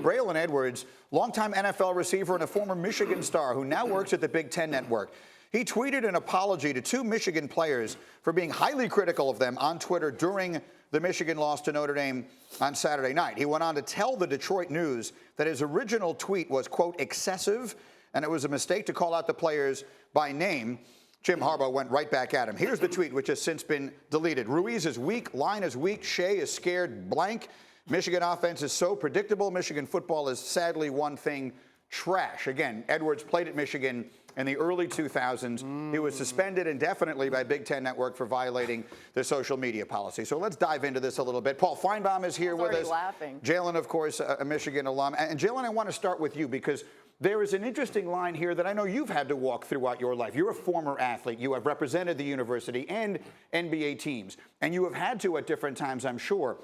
Braylon Edwards, longtime NFL receiver and a former Michigan star who now works at the Big Ten Network. He tweeted an apology to two Michigan players for being highly critical of them on Twitter during the Michigan loss to Notre Dame on Saturday night. He went on to tell the Detroit News that his original tweet was, quote, excessive, and it was a mistake to call out the players by name. Jim Harbaugh went right back at him. Here's the tweet, which has since been deleted. Ruiz is weak, line is weak, Shea is scared blank. Michigan offense is so predictable. Michigan football is sadly one thing, trash. Again, Edwards played at Michigan in the early 2000s. He was suspended indefinitely by Big Ten Network for violating their social media policy. So let's dive into this a little bit. Paul Finebaum is here with us. Laughing. Jalen, of course, a Michigan alum. And Jalen, I want to start with you because there is an interesting line here that I know you've had to walk throughout your life. You're a former athlete. You have represented the university and NBA teams. And you have had to, at different times, I'm sure,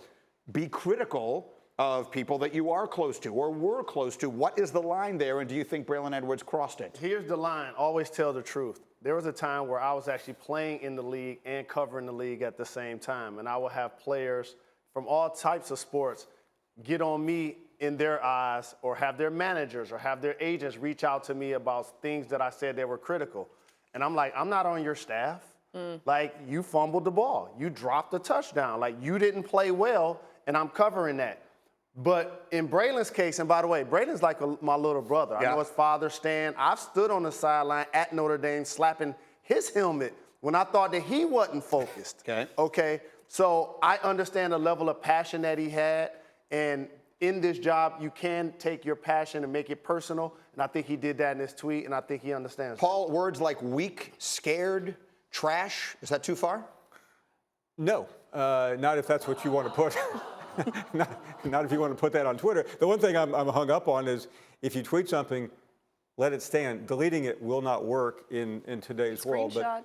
be critical of people that you are close to or were close to. What is the line there, and do you think Braylon Edwards crossed it? Here's the line. Always tell the truth. There was a time where I was actually playing in the league and covering the league at the same time, and I would have players from all types of sports get on me in their eyes or have their managers or have their agents reach out to me about things that I said that were critical. And I'm like, I'm not on your staff. Like, you fumbled the ball. You dropped the touchdown. Like, you didn't play well, and I'm covering that. But in Braylon's case, and by the way, Braylon's like my little brother. Yeah. I know his father, Stan. I've stood on the sideline at Notre Dame slapping his helmet when I thought that he wasn't focused. Okay? So I understand the level of passion that he had. And in this job, you can take your passion and make it personal. And I think he did that in his tweet, and I think he understands. Paul, words like weak, scared, trash, is that too far? No, not if that's what you want to put. not if you want to put that on Twitter. The one thing I'm hung up on is if you tweet something, let it stand. Deleting it will not work in today's world. But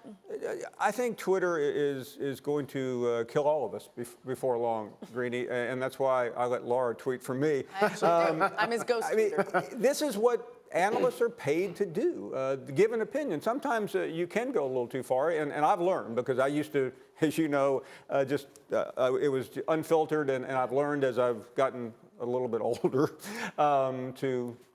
I think Twitter is going to kill all of us before long, Greeny, and that's why I let Laura tweet for me. I'm his ghost tweeter. This is what analysts are paid to do, give an opinion. Sometimes you can go a little too far, and I've learned because I used to, as you know, it was unfiltered, and I've learned as I've gotten a little bit older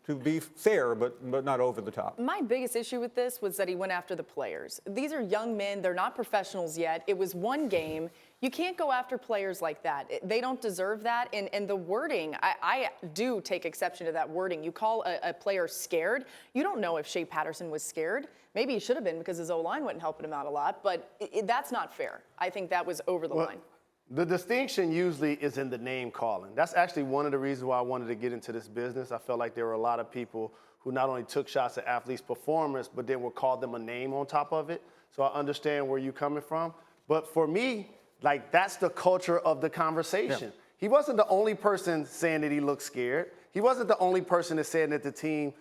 to be fair, but not over the top. My biggest issue with this was that he went after the players. These are young men. They're not professionals yet. It was one game. You can't go after players like that. They don't deserve that. And the wording, I do take exception to that wording. You call a player scared. You don't know if Shea Patterson was scared. Maybe he should have been because his O-line wasn't helping him out a lot. But that's not fair. I think that was over the line. The distinction usually is in the name calling. That's actually one of the reasons why I wanted to get into this business. I felt like there were a lot of people who not only took shots at athletes' performance, but then would call them a name on top of it. So I understand where you're coming from. But for me, like, that's the culture of the conversation. Yeah. He wasn't the only person saying that he looked scared. He wasn't the only person that said that the team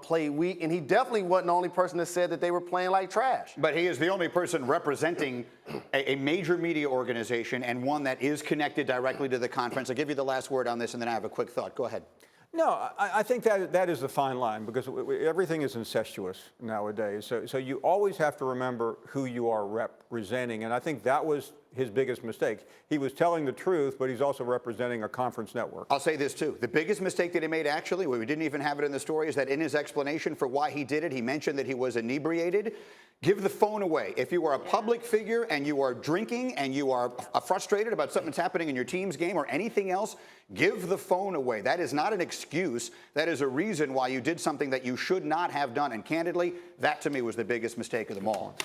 played weak, and he definitely wasn't the only person that said that they were playing like trash. But he is the only person representing a major media organization and one that is connected directly to the conference. I'll give you the last word on this, and then I have a quick thought. Go ahead. No, I think that is the fine line because everything is incestuous nowadays. So you always have to remember who you are representing, and I think that was his biggest mistake. He was telling the truth, but he's also representing a conference network. I'll say this, too. The biggest mistake that he made, actually, we didn't even have it in the story, is that in his explanation for why he did it, he mentioned that he was inebriated. Give the phone away. If you are a public figure and you are drinking and you are frustrated about something that's happening in your team's game or anything else, give the phone away. That is not an excuse. That is a reason why you did something that you should not have done. And candidly, that to me was the biggest mistake of them all.